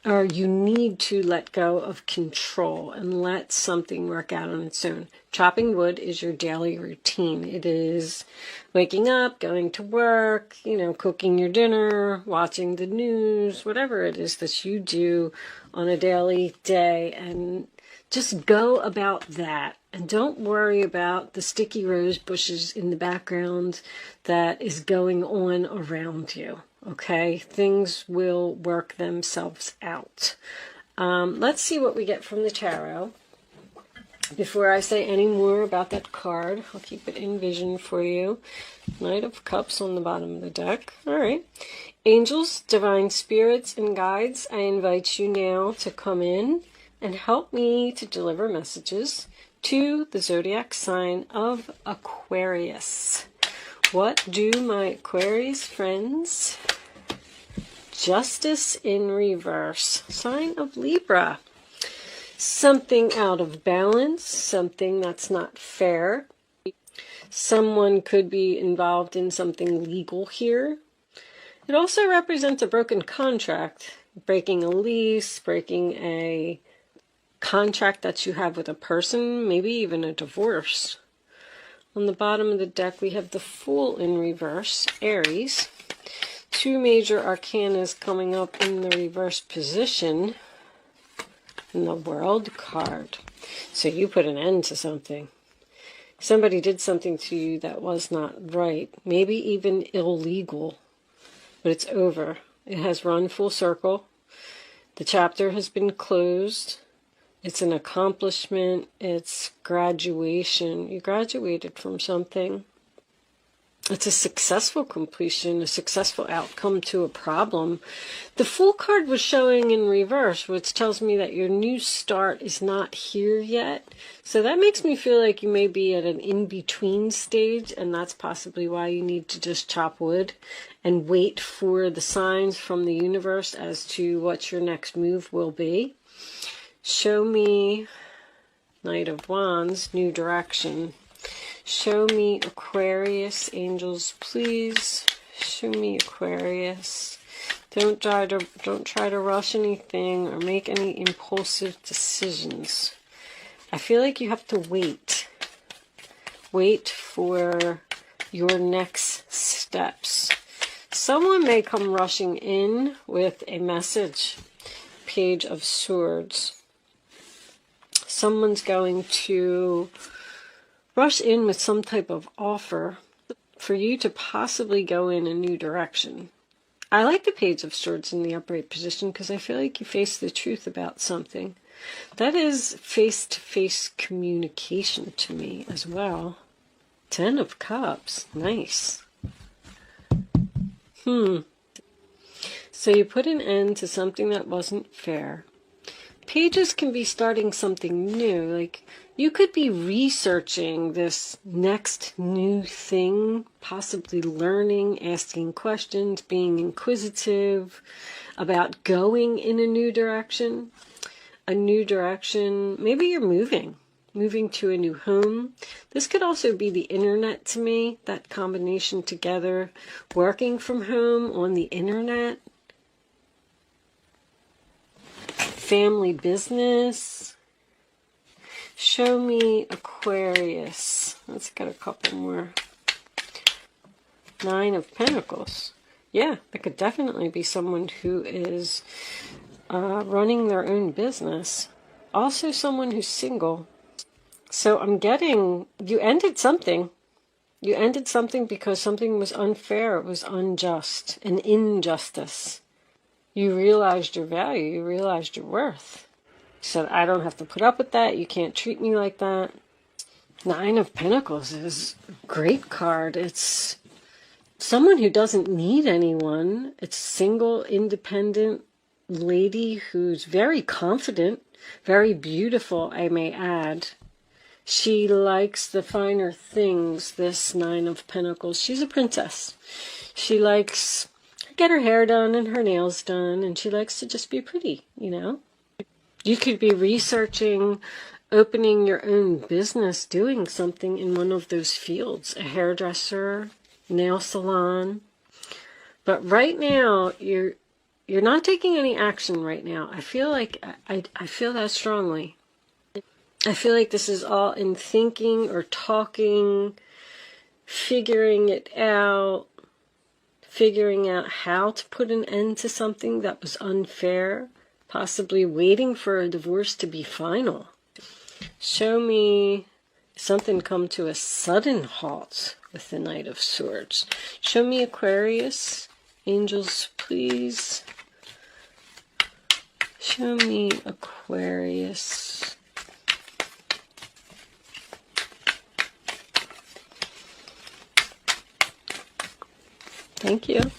or you need to let go of control and let something work out on its own. Chopping wood is your daily routine. It is waking up, going to work, cooking your dinner, watching the news, whatever it is that you do on a daily day, and just go about that. And don't worry about the sticky rose bushes in the background that is going on around you. Okay, things will work themselves out. Let's see what we get from the tarot. Before I say any more about that card, I'll keep it in vision for you. Knight of Cups on the bottom of the deck. All right. Angels, divine spirits, and guides, I invite you now to come in and help me to deliver messages to the zodiac sign of Aquarius. What do my Aquarius friends? Justice in reverse. Sign of Libra. Something out of balance, something that's not fair. Someone could be involved in something legal here. It also represents a broken contract, breaking a lease, breaking a contract that you have with a person, maybe even a divorce. On the bottom of the deck, we have the Fool in reverse, Aries. Two major arcanas coming up in the reverse position. And the World card. So you put an end to something. Somebody did something to you that was not right. Maybe even illegal. But it's over. It has run full circle. The chapter has been closed. It's an accomplishment. It's graduation. You graduated from something. It's a successful completion, a successful outcome to a problem. The Fool card was showing in reverse, which tells me that your new start is not here yet. So that makes me feel like you may be at an in-between stage, and that's possibly why you need to just chop wood and wait for the signs from the universe as to what your next move will be. Show me Knight of Wands, new direction. Show me Aquarius, angels, please. Show me Aquarius. Don't try to rush anything or make any impulsive decisions. I feel like you have to wait. Wait for your next steps. Someone may come rushing in with a message. Page of Swords. Someone's going to rush in with some type of offer for you to possibly go in a new direction. I like the Page of Swords in the upright position because I feel like you face the truth about something. That is face-to-face communication to me as well. 10 of Cups. Nice. So you put an end to something that wasn't fair. Pages can be starting something new. Like, you could be researching this next new thing, possibly learning, asking questions, being inquisitive about going in a new direction. A new direction. Maybe you're moving to a new home. This could also be the internet to me, that combination together. Working from home on the internet. Family business. Show me Aquarius. Let's get a couple more. 9 of Pentacles. Yeah, that could definitely be someone who is running their own business. Also someone who's single. So I'm getting, you ended something. You ended something because something was unfair. It was unjust. An injustice. You realized your value. You realized your worth. You said, I don't have to put up with that. You can't treat me like that. 9 of Pentacles is a great card. It's someone who doesn't need anyone. It's single, independent lady who's very confident, very beautiful, I may add. She likes the finer things, this 9 of Pentacles. She's a princess. She likes to get her hair done and her nails done, and she likes to just be pretty, you know. You could be researching opening your own business, doing something in one of those fields, a hairdresser, nail salon. But right now, you're not taking any action right now. I feel like, I feel that strongly. I feel like this is all in thinking or talking, figuring it out, figuring out how to put an end to something that was unfair, possibly waiting for a divorce to be final. Show me something come to a sudden halt with the Knight of Swords. Show me Aquarius. Angels, please. Show me Aquarius. Thank you.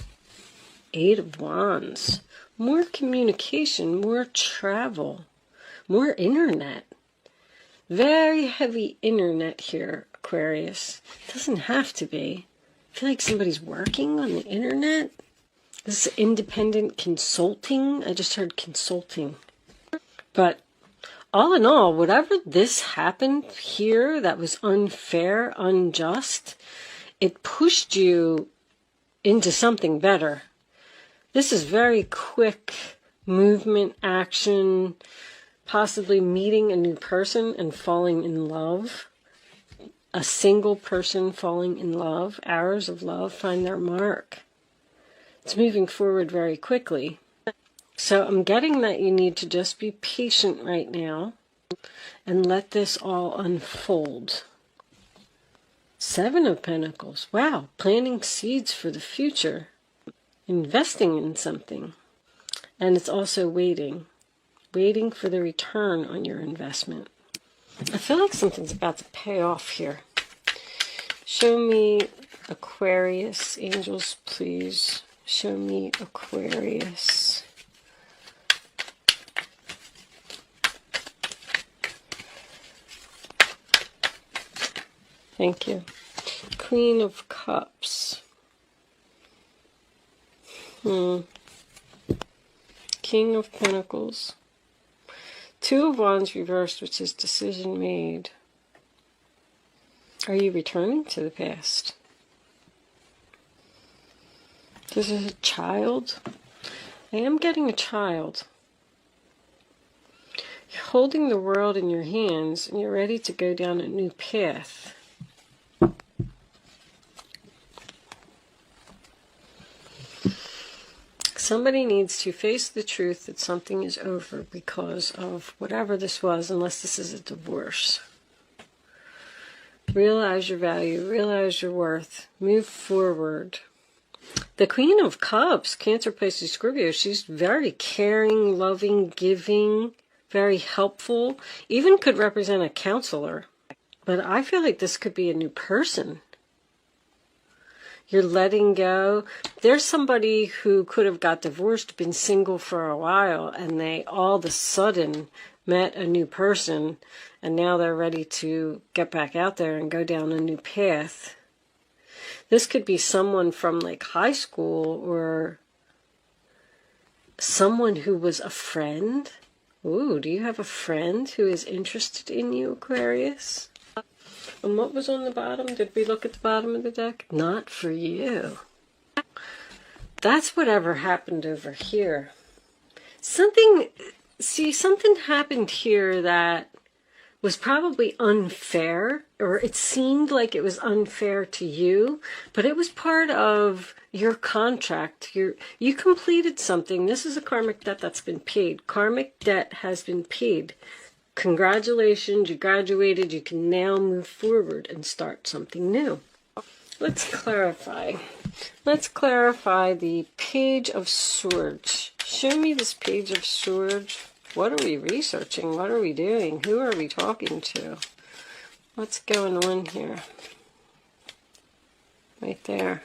Eight of Wands. More communication, more travel, more internet. Very heavy internet here, Aquarius. Doesn't have to be. I feel like somebody's working on the internet. This is independent consulting. I just heard consulting. But all in all, whatever this happened here that was unfair, unjust, it pushed you into something better. This is very quick movement, action, possibly meeting a new person and falling in love. A single person falling in love. Arrows of love find their mark. It's moving forward very quickly. So I'm getting that you need to just be patient right now and let this all unfold. Seven of Pentacles. Wow, planting seeds for the future. Investing in something. And it's also waiting for the return on your investment. I feel like something's about to pay off here. Show me Aquarius. Angels, please. Show me Aquarius. Thank you. Queen of Cups. King of Pentacles. Two of Wands reversed, which is decision made. Are you returning to the past? This is a child. I am getting a child. You're holding the world in your hands and you're ready to go down a new path. Somebody needs to face the truth that something is over because of whatever this was, unless this is a divorce. Realize your value, realize your worth, move forward. The Queen of Cups, Cancer, Pisces, Scorpio, she's very caring, loving, giving, very helpful, even could represent a counselor. But I feel like this could be a new person. You're letting go. There's somebody who could have got divorced, been single for a while, and they all of a sudden met a new person, and now they're ready to get back out there and go down a new path. This could be someone from like high school or someone who was a friend. Ooh, do you have a friend who is interested in you, Aquarius? And what was on the bottom? Did we look at the bottom of the deck? Not for you. That's whatever happened over here. Something happened here that was probably unfair, or it seemed like it was unfair to you, but it was part of your contract. You completed something. This is a karmic debt that's been paid. Karmic debt has been paid. Congratulations, you graduated. You can now move forward and start something new. Let's clarify. Let's clarify the Page of Swords. Show me this Page of Swords. What are we researching? What are we doing? Who are we talking to? What's going on here? Right there.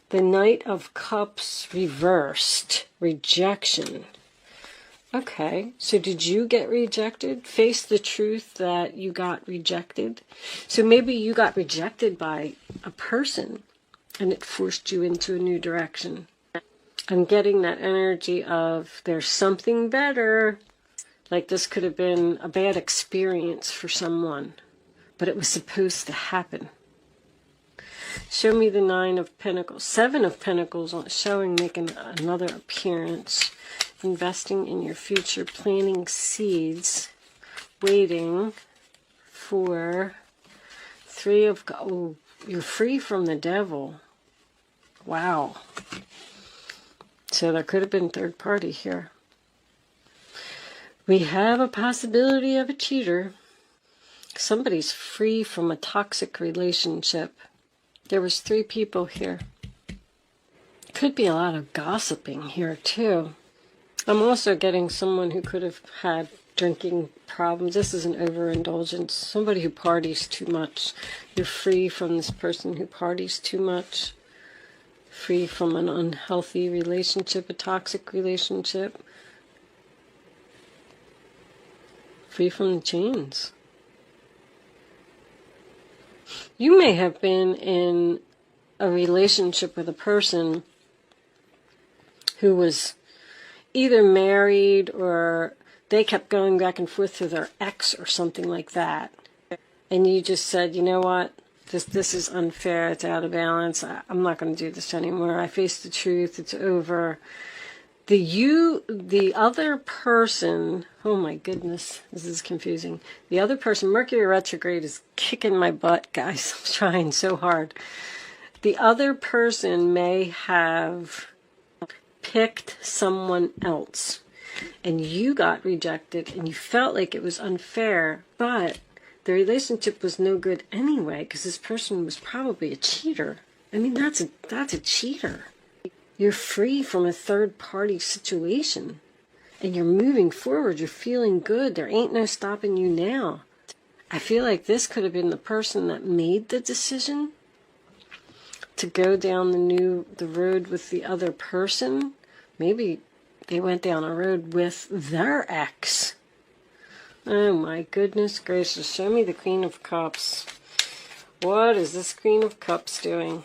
The Knight of Cups reversed. Rejection. Okay, so did you get rejected? Face the truth that you got rejected. So maybe you got rejected by a person and it forced you into a new direction. I'm getting that energy of there's something better. Like this could have been a bad experience for someone, but it was supposed to happen. Show me the Nine of Pentacles. Seven of Pentacles showing, making another appearance. Investing in your future, planting seeds, waiting for Three of... Oh, you're free from the devil. Wow. So there could have been third party here. We have a possibility of a cheater. Somebody's free from a toxic relationship. There was 3 people here. Could be a lot of gossiping here too. I'm also getting someone who could have had drinking problems. This is an overindulgence. Somebody who parties too much. You're free from this person who parties too much. Free from an unhealthy relationship, a toxic relationship. Free from the chains. You may have been in a relationship with a person who was either married or they kept going back and forth to their ex or something like that. And you just said, you know what? This is unfair. It's out of balance. I'm not going to do this anymore. I face the truth. It's over. The other person, oh my goodness, this is confusing. The other person, Mercury retrograde is kicking my butt, guys. I'm trying so hard. The other person may have picked someone else and you got rejected and you felt like it was unfair, but the relationship was no good anyway because this person was probably a cheater. I mean, that's a cheater. You're free from a third-party situation, and you're moving forward. You're feeling good. There ain't no stopping you now. I feel like this could have been the person that made the decision to go down the road with the other person. Maybe they went down a road with their ex. Oh my goodness gracious. Show me the Queen of Cups. What is this Queen of Cups doing?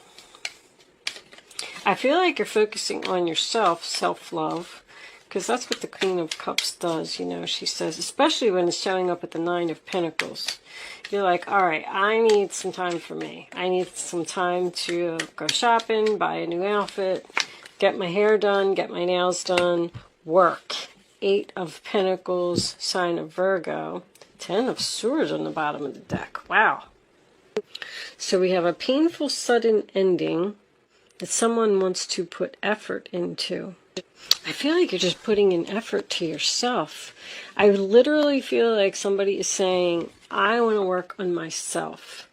I feel like you're focusing on yourself, self-love, because that's what the Queen of Cups does, you know. She says, especially when it's showing up at the Nine of Pentacles. You're like, all right, I need some time for me. I need some time to go shopping, buy a new outfit, get my hair done, get my nails done, work. 8 of Pentacles, sign of Virgo. 10 of Swords on the bottom of the deck. Wow. So we have a painful sudden ending that someone wants to put effort into. I feel like you're just putting in effort to yourself. I literally feel like somebody is saying, I want to work on myself.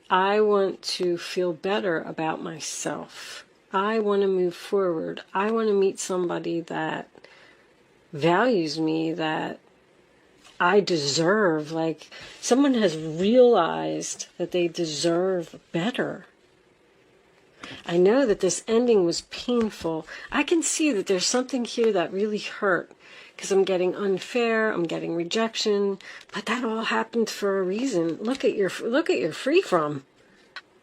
I want to feel better about myself. I want to move forward. I want to meet somebody that values me, that I deserve. Like someone has realized that they deserve better. I know that this ending was painful. I can see that there's something here that really hurt because I'm getting unfair, I'm getting rejection, but that all happened for a reason. Look at your free from.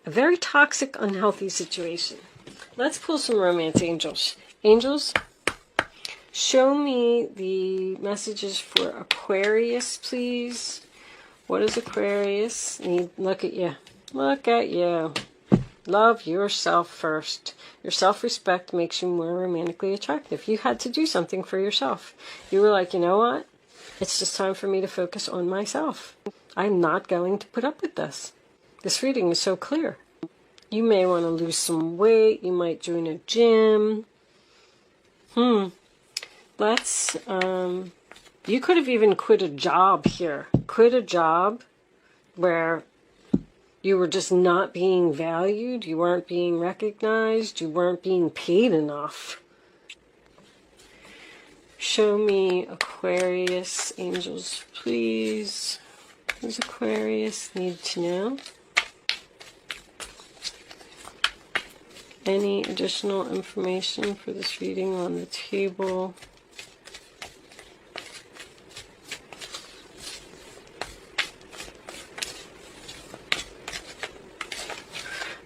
A very toxic, unhealthy situation. Let's pull some romance angels. Angels, show me the messages for Aquarius, please. What does Aquarius need? Look at you. Look at you. Love yourself first. Your self-respect makes you more romantically attractive. You had to do something for yourself. You were like, you know what? It's just time for me to focus on myself. I'm not going to put up with this. This reading is so clear. You may want to lose some weight. You might join a gym. Let's, you could have even quit a job here. Quit a job where you were just not being valued, you weren't being recognized, you weren't being paid enough. Show me Aquarius, angels, please. What does Aquarius need to know? Any additional information for this reading on the table?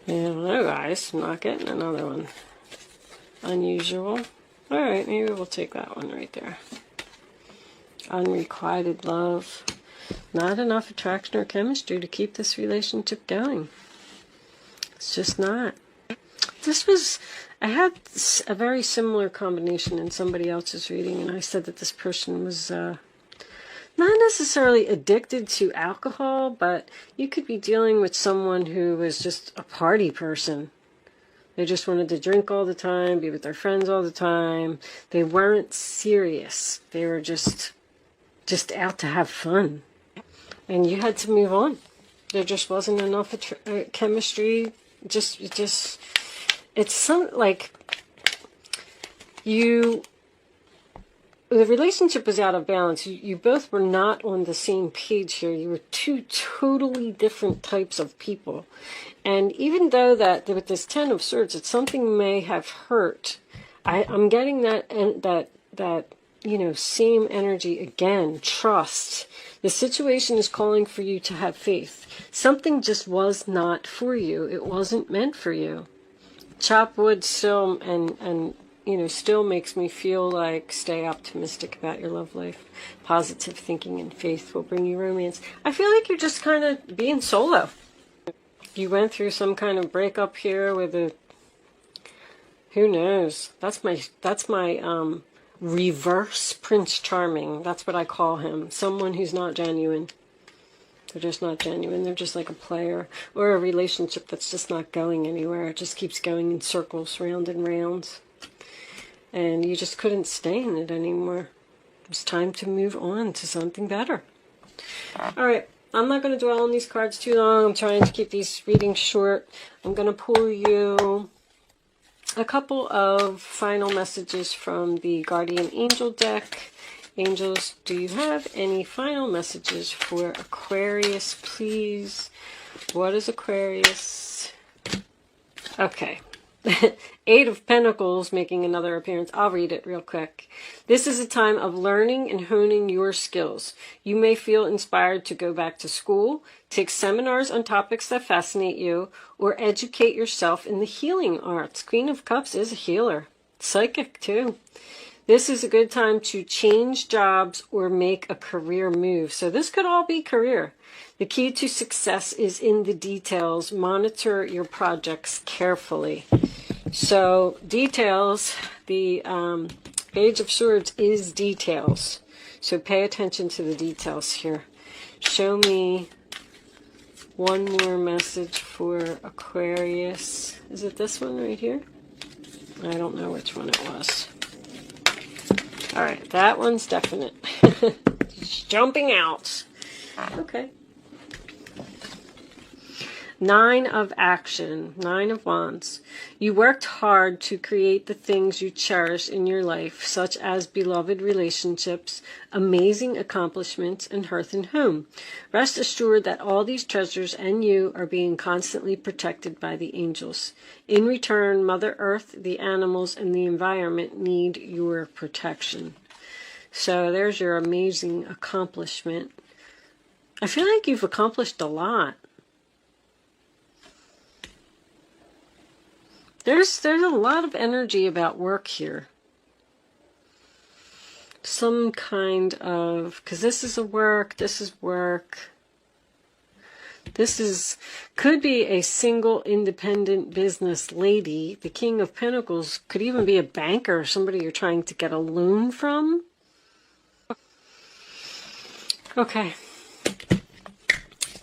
Yeah, no, guys, I'm not getting another one. Unusual. Alright, maybe we'll take that one right there. Unrequited love. Not enough attraction or chemistry to keep this relationship going. It's just not. I had a very similar combination in somebody else's reading, and I said that this person was not necessarily addicted to alcohol, but you could be dealing with someone who was just a party person. They just wanted to drink all the time, be with their friends all the time. They weren't serious. They were just out to have fun. And you had to move on. There just wasn't enough chemistry. It's like the relationship was out of balance. You both were not on the same page here. You were two totally different types of people. And even though that with this Ten of Swords, it's something may have hurt, I'm getting that same energy again. Trust. The situation is calling for you to have faith. Something just was not for you. It wasn't meant for you. Chop wood still and still makes me feel like stay optimistic about your love life. Positive thinking and faith will bring you romance. I feel like you're just kind of being solo. You went through some kind of breakup here with who knows? That's my reverse Prince Charming. That's what I call him. Someone who's not genuine. They're just not genuine. They're just like a player or a relationship that's just not going anywhere. It just keeps going in circles, round and round. And you just couldn't stay in it anymore. It was time to move on to something better. All right. I'm not going to dwell on these cards too long. I'm trying to keep these readings short. I'm going to pull you a couple of final messages from the Guardian Angel deck. Angels, do you have any final messages for Aquarius, please? What is Aquarius? Okay. Eight of Pentacles making another appearance. I'll read it real quick. This is a time of learning and honing your skills. You may feel inspired to go back to school, take seminars on topics that fascinate you, or educate yourself in the healing arts. Queen of Cups is a healer. Psychic, too. This is a good time to change jobs or make a career move. So this could all be career. The key to success is in the details. Monitor your projects carefully. So details, the Page of Swords is details. So pay attention to the details here. Show me one more message for Aquarius. Is it this one right here? I don't know which one it was. All right, that one's definite. Just jumping out. Okay. Nine of Action, Nine of Wands. You worked hard to create the things you cherish in your life, such as beloved relationships, amazing accomplishments, and hearth and home. Rest assured that all these treasures and you are being constantly protected by the angels. In return, Mother Earth, the animals, and the environment need your protection. So there's your amazing accomplishment. I feel like you've accomplished a lot. There's a lot of energy about work here. Some kind of, because this is work. This could be a single independent business lady. The King of Pentacles could even be a banker, somebody you're trying to get a loan from. Okay.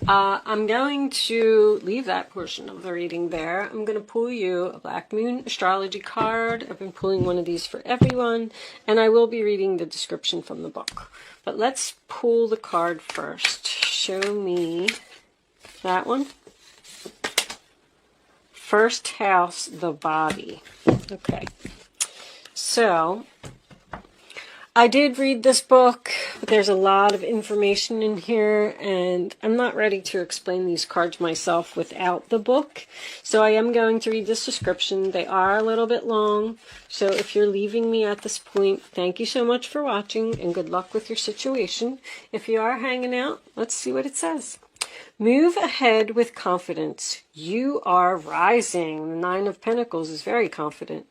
I'm going to leave that portion of the reading there. I'm going to pull you a Black Moon astrology card. I've been pulling one of these for everyone, and I will be reading the description from the book. But let's pull the card first. Show me that one. First house, the body. Okay. So I did read this book, but there's a lot of information in here, and I'm not ready to explain these cards myself without the book. So I am going to read this description. They are a little bit long, so if you're leaving me at this point, thank you so much for watching, and good luck with your situation. If you are hanging out, let's see what it says. Move ahead with confidence. You are rising. The Nine of Pentacles is very confident.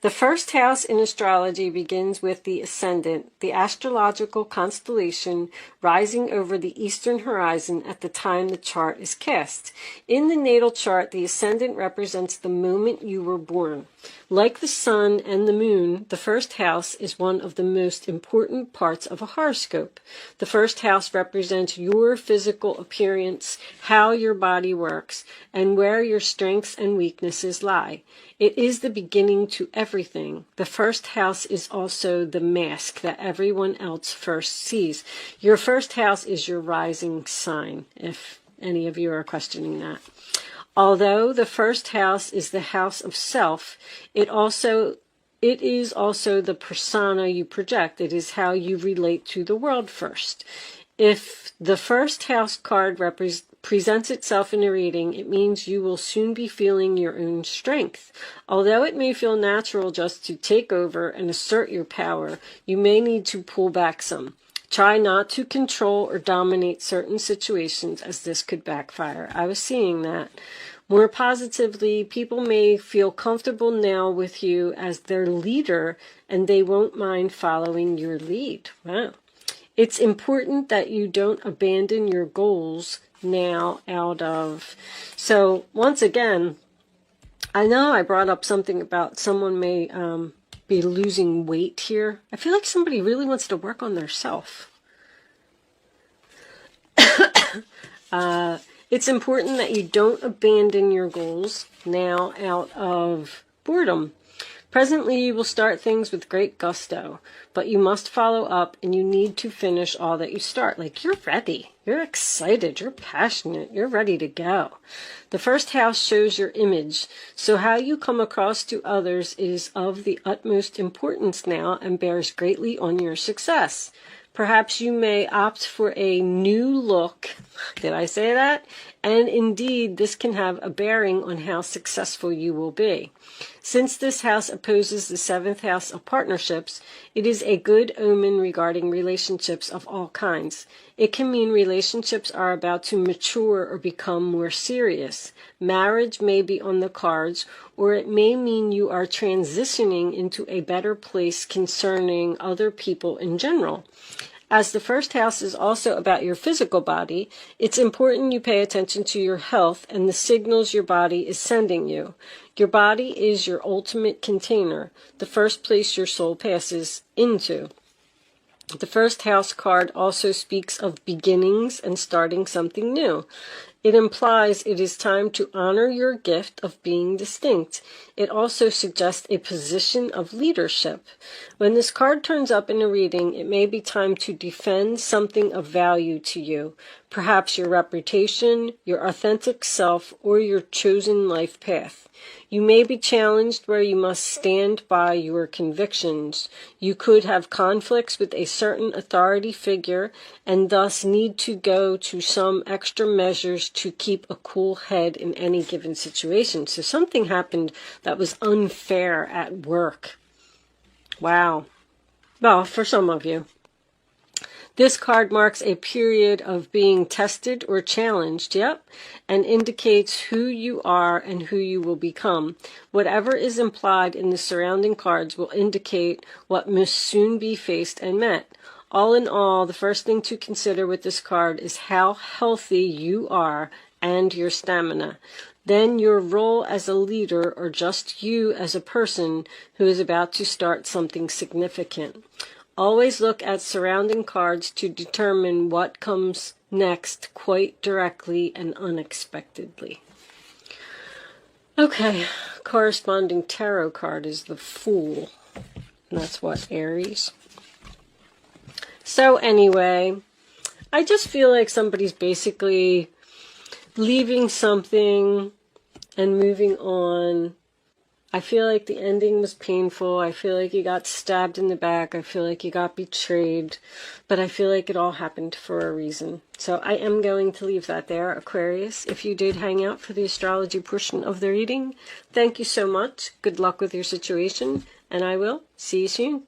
The first house in astrology begins with the ascendant, the astrological constellation rising over the eastern horizon at the time the chart is cast. In the natal chart, the ascendant represents the moment you were born. Like the sun and the moon, the first house is one of the most important parts of a horoscope. The first house represents your physical appearance, how your body works, and where your strengths and weaknesses lie. It is the beginning to everything. The first house is also the mask that everyone else first sees. Your first house is your rising sign, if any of you are questioning that. Although the first house is the house of self, it is also the persona you project. It is how you relate to the world first. If the first house card presents itself in a reading, it means you will soon be feeling your own strength. Although it may feel natural just to take over and assert your power, you may need to pull back some. Try not to control or dominate certain situations, as this could backfire. I was seeing that. More positively, people may feel comfortable now with you as their leader, and they won't mind following your lead. Wow. It's important that you don't abandon your goals now out of... So, once again, I know I brought up something about someone may be losing weight here. I feel like somebody really wants to work on their self. It's important that you don't abandon your goals now out of boredom. Presently, you will start things with great gusto, but you must follow up and you need to finish all that you start. Like, you're ready. You're excited. You're passionate. You're ready to go. The first house shows your image, so how you come across to others is of the utmost importance now and bears greatly on your success. Perhaps you may opt for a new look. Did I say that? And indeed, this can have a bearing on how successful you will be. Since this house opposes the seventh house of partnerships, it is a good omen regarding relationships of all kinds. It can mean relationships are about to mature or become more serious. Marriage may be on the cards, or it may mean you are transitioning into a better place concerning other people in general. As the first house is also about your physical body, it's important you pay attention to your health and the signals your body is sending you. Your body is your ultimate container, the first place your soul passes into. The first house card also speaks of beginnings and starting something new. It implies it is time to honor your gift of being distinct. It also suggests a position of leadership. When this card turns up in a reading, it may be time to defend something of value to you, perhaps your reputation, your authentic self, or your chosen life path. You may be challenged where you must stand by your convictions. You could have conflicts with a certain authority figure and thus need to go to some extra measures to keep a cool head in any given situation. So something happened that was unfair at work. Wow. Well, for some of you. This card marks a period of being tested or challenged, and indicates who you are and who you will become. Whatever is implied in the surrounding cards will indicate what must soon be faced and met. All in all, the first thing to consider with this card is how healthy you are and your stamina. Then your role as a leader, or just you as a person who is about to start something significant. Always look at surrounding cards to determine what comes next quite directly and unexpectedly. Okay, corresponding tarot card is the Fool. And that's what, Aries? So anyway, I just feel like somebody's basically leaving something and moving on. I feel like the ending was painful. I feel like you got stabbed in the back. I feel like you got betrayed. But I feel like it all happened for a reason. So I am going to leave that there, Aquarius. If you did hang out for the astrology portion of the reading, thank you so much. Good luck with your situation. And I will see you soon.